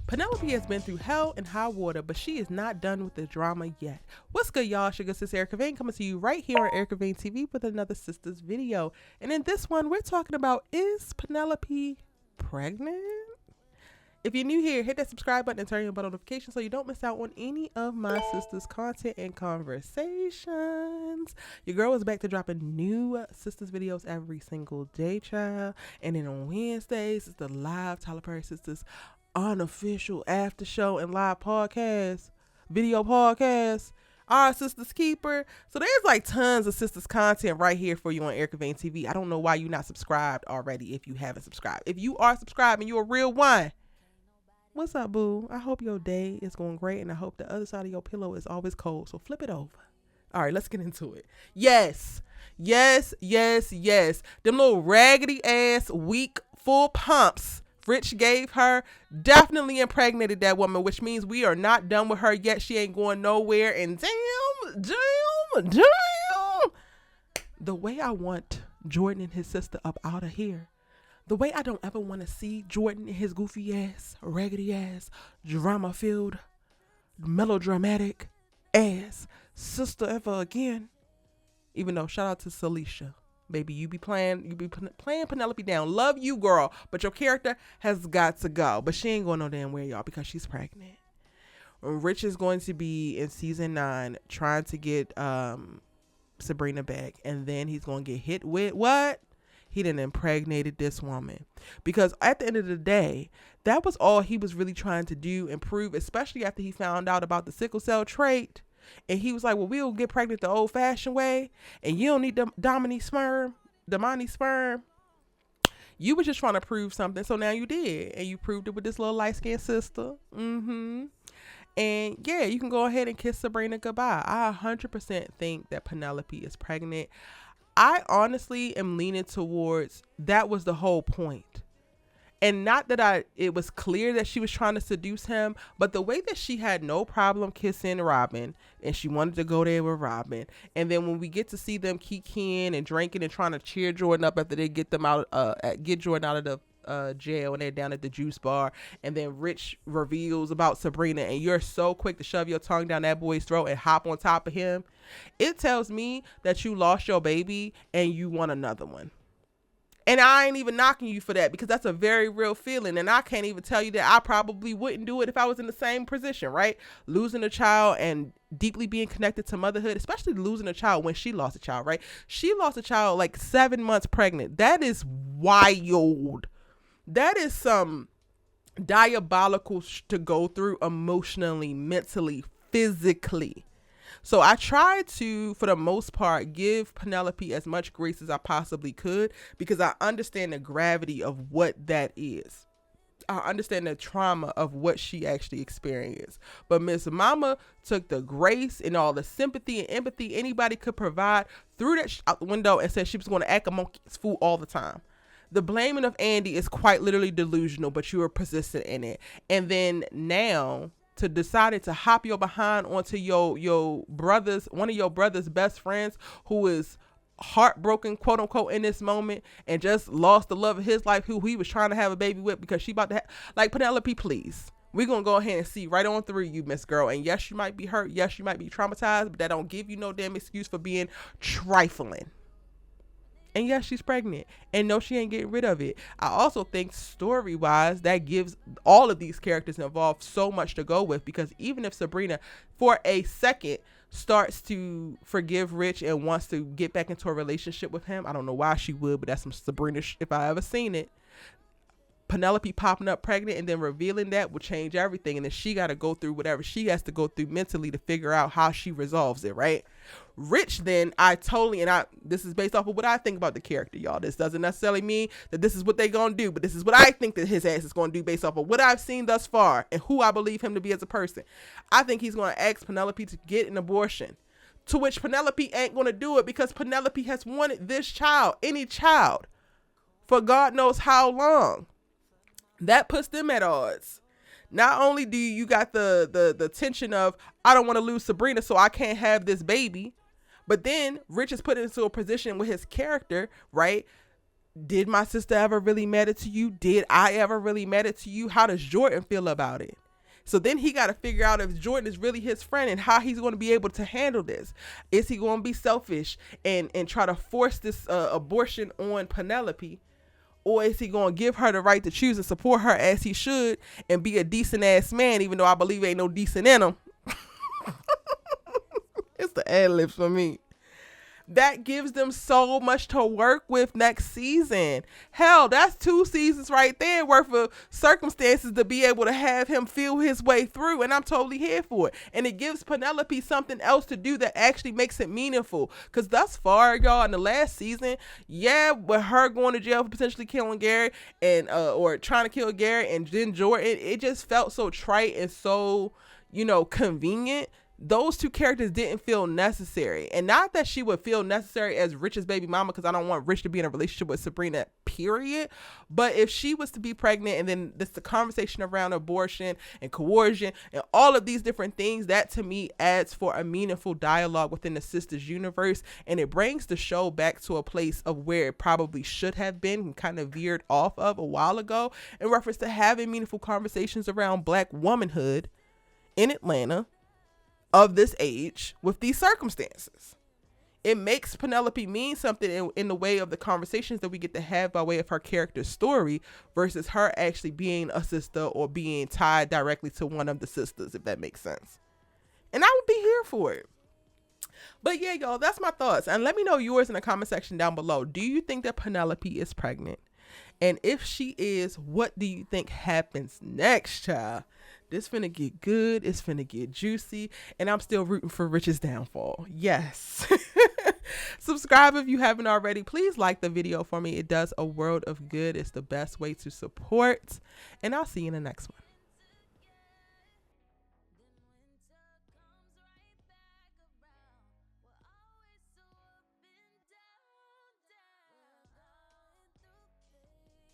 Penelope has been through hell and high water, but she is not done with the drama yet. What's good, y'all? Sugar Sis Erica Vane coming to you right here on Erica Vane TV with another Sistas video. And in this one, we're talking about, is Penelope pregnant? If you're new here, hit that subscribe button and turn on bell notifications so you don't miss out on any of my sisters' content and conversations. Your girl is back to dropping new sisters videos every single day, child. And then on Wednesdays, it's the live Tyler Perry Sisters unofficial after show and live podcast, video podcast, our Sisters Keeper. So there's like tons of sisters content right here for you on Erica Vane TV. I don't know why you're not subscribed already if you haven't subscribed. If you are subscribed and you're a real one, what's up, boo? I hope your day is going great, and I hope the other side of your pillow is always cold. So flip it over. All right, let's get into it. Yes. Them little raggedy ass weak full pumps Rich gave her definitely impregnated that woman, which means we are not done with her yet. She ain't going nowhere. And damn, the way I want Jordan and his sister up out of here, the way I don't ever want to see Jordan and his goofy ass, raggedy ass, drama filled, melodramatic ass sister ever again. Even though, shout out to Celicia. Baby, you be playing Penelope down. Love you, girl. But your character has got to go. But she ain't going no damn where, y'all, because she's pregnant. Rich is going to be in season 9 trying to get Sabrina back. And then he's going to get hit with what? He done impregnated this woman. Because at the end of the day, that was all he was really trying to do and prove, especially after he found out about the sickle cell trait. And he was like, well, we'll get pregnant the old fashioned way. And you don't need the Damani sperm. You were just trying to prove something. So now you did. And you proved it with this little light skinned sister. And yeah, you can go ahead and kiss Sabrina goodbye. I 100% think that Penelope is pregnant. I honestly am leaning towards that was the whole point. And not that it was clear that she was trying to seduce him, but the way that she had no problem kissing Robin and she wanted to go there with Robin. And then when we get to see them kikiing and drinking and trying to cheer Jordan up after they get Jordan out of the jail and they're down at the juice bar. And then Rich reveals about Sabrina and you're so quick to shove your tongue down that boy's throat and hop on top of him. It tells me that you lost your baby and you want another one. And I ain't even knocking you for that because that's a very real feeling. And I can't even tell you that I probably wouldn't do it if I was in the same position, right? Losing a child and deeply being connected to motherhood, especially losing a child when she lost a child, right? She lost a child like 7 months pregnant. That is wild. That is some diabolical to go through emotionally, mentally, physically. So I tried to, for the most part, give Penelope as much grace as I possibly could because I understand the gravity of what that is. I understand the trauma of what she actually experienced. But Miss Mama took the grace and all the sympathy and empathy anybody could provide, threw that out the window and said she was going to act a monkey's fool all the time. The blaming of Andi is quite literally delusional, but you were persistent in it. And then now to decided to hop your behind onto your brother's, one of your brother's best friends who is heartbroken, quote unquote, in this moment and just lost the love of his life, who he was trying to have a baby with because she about to like, Penelope, please. We're going to go ahead and see right on through you, Miss Girl. And yes, you might be hurt. Yes, you might be traumatized, but that don't give you no damn excuse for being trifling. And yes, she's pregnant. And no, she ain't getting rid of it. I also think story-wise, that gives all of these characters involved so much to go with. Because even if Sabrina, for a second, starts to forgive Rich and wants to get back into a relationship with him, I don't know why she would, but that's some Sabrina if I ever seen it. Penelope popping up pregnant and then revealing that will change everything. And then she got to go through whatever she has to go through mentally to figure out how she resolves it, right? Rich, then, this is based off of what I think about the character, y'all. This doesn't necessarily mean that this is what they gonna do, but this is what I think that his ass is gonna do based off of what I've seen thus far and who I believe him to be as a person. I think he's gonna ask Penelope to get an abortion, to which Penelope ain't gonna do it because Penelope has wanted this child, any child, for God knows how long. That puts them at odds. Not only do you got the tension of, I don't want to lose Sabrina, so I can't have this baby. But then Rich is put into a position with his character, right? Did my sister ever really matter to you? Did I ever really matter to you? How does Jordan feel about it? So then he got to figure out if Jordan is really his friend and how he's going to be able to handle this. Is he going to be selfish and try to force this abortion on Penelope? Or is he going to give her the right to choose and support her as he should and be a decent ass man, even though I believe ain't no decent in him? It's the ad-libs for me. That gives them so much to work with next season. Hell, that's 2 seasons right there worth of circumstances to be able to have him feel his way through. And I'm totally here for it. And it gives Penelope something else to do that actually makes it meaningful. Because thus far, y'all, in the last season, yeah, with her going to jail for potentially killing Gary and or trying to kill Gary and then Jordan, it just felt so trite and so, convenient. Those 2 characters didn't feel necessary. And not that she would feel necessary as Rich's baby mama, because I don't want Rich to be in a relationship with Sabrina, period. But if she was to be pregnant and then this the conversation around abortion and coercion and all of these different things, that to me adds for a meaningful dialogue within the Sistas universe. And it brings the show back to a place of where it probably should have been and kind of veered off of a while ago in reference to having meaningful conversations around Black womanhood in Atlanta of this age with these circumstances. It makes Penelope mean something in the way of the conversations that we get to have by way of her character's story versus her actually being a sister or being tied directly to one of the sisters, if that makes sense. And I would be here for it. But yeah, y'all, that's my thoughts. And let me know yours in the comment section down below. Do you think that Penelope is pregnant? And if she is, what do you think happens next, child? This finna get good. It's finna get juicy. And I'm still rooting for Rich's downfall. Yes. Subscribe if you haven't already. Please like the video for me. It does a world of good. It's the best way to support. And I'll see you in the next one.